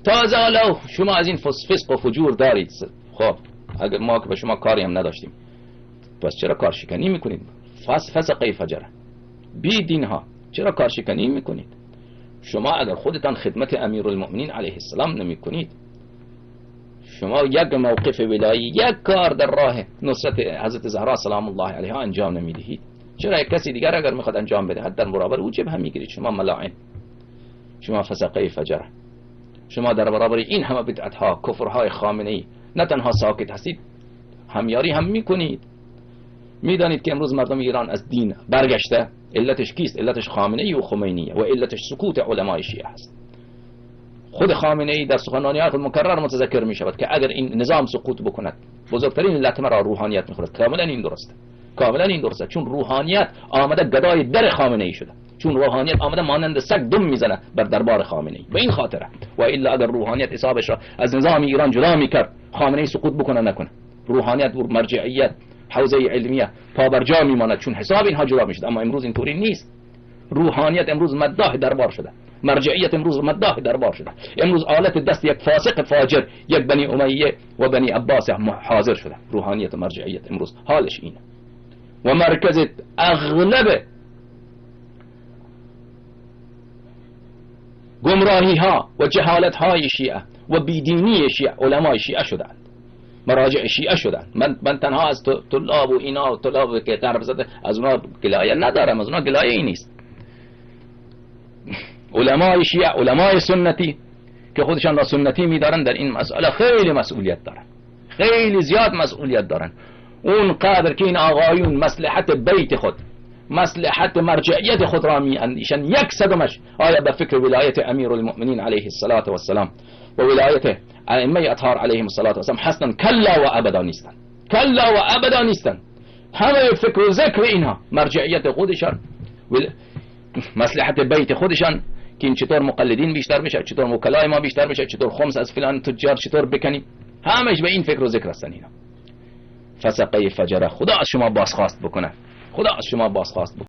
تازه حالا شما از این فسق و فجور دارید. خب اگر ما که به شما کاری هم نداشتیم، پس چرا کارشکنی میکنید؟ فسق فجره، بی دین ها، چرا کارشکنی میکنید؟ شما اگر خودتان خدمت امیرالمؤمنین علیه السلام نمی کنید، شما یک موقف ولایی، یک کار در راه نصرت حضرت زهرا سلام الله علیها انجام نمی دهید، چرا یک کسی دیگر اگر میخواد انجام بده در برابر او جبهه میگیرید؟ شما ملاعن، شما فسقه فجره، شما در برابر این همه بدعت ها، کفرهای خامنه ای نه تنها ساکت هستید، همیاری هم میکنید. میدانید که امروز مردم ایران از دین برگشته، علتش کیست؟ علتش خامنه ای و خمینیه و علتش سکوت علمای شیعه است. خود خامنه ای در سخنرانی‌های خود مکرر متذکر می شود که اگر این نظام سقوط بکند بزرگترین لطمه را روحانیت می‌خورد. کاملا این درسته، کاملا این درسته، چون روحانیت آمده گدای در خامنه ای شده، چون روحانیت آمده مانند سگ دم میزنه بر دربار خامنه ای. به این خاطره، و الا اگر روحانیت حسابش را از نظام ایران جدا میکرد، خامنه ای سقوط بکنه نکنه، روحانیت و مرجعیت حوزه علمیه پابرجا میماند، چون حساب اینها جدا میشد. اما امروز اینطوری نیست. روحانیت امروز مداح دربار شده، مرجعیت امروز مداح دربار شده، امروز آلت دست یک فاسق فاجر، یک بنی امیه و بنی عباس حاضر شده. روحانیت و مرجعیت امروز حالش اینه. و مرکز اغلب گمراهی ها و جهالت های شیعه و بیدینی شیعه علمای شیعه شدند، مراجع شیعه شدند. من تنها از طلاب و اینا و طلاب که غرب زده از اونا گلایه ندارم، از اونا گلایه ای نیست. علمای شیعه، علمای سنتی که خودشان را سنتی می‌دارن، در این مسئله خیلی مسئولیت دارن، خیلی زیاد مسئولیت دارن. اون قدر که این آقایون مصلحت بیت خود، مصلحت مرجعیت خود را می‌اندیشن، یک صدمش آیا به فکر ولایت امیرالمؤمنین علیه السلام و ولایت ائمه اطهار علیهم السلام هستن؟ کلا و ابدا نیستن، کلا و ابدا نیستن. همه فکر و ذکر اینها مرجعیت خودشان، مصلحت بیت خودشان، که این چطور مقلدین بیشتر میشه، چطور وکلای ما بیشتر میشه، چطور خمس از فلان تجار چطور بکنیم، همش به این فکر و ذکر هستن اینا. فسقه فجره. خدا از شما بازخواست بکنه، خدا از شما بازخواست بکنه.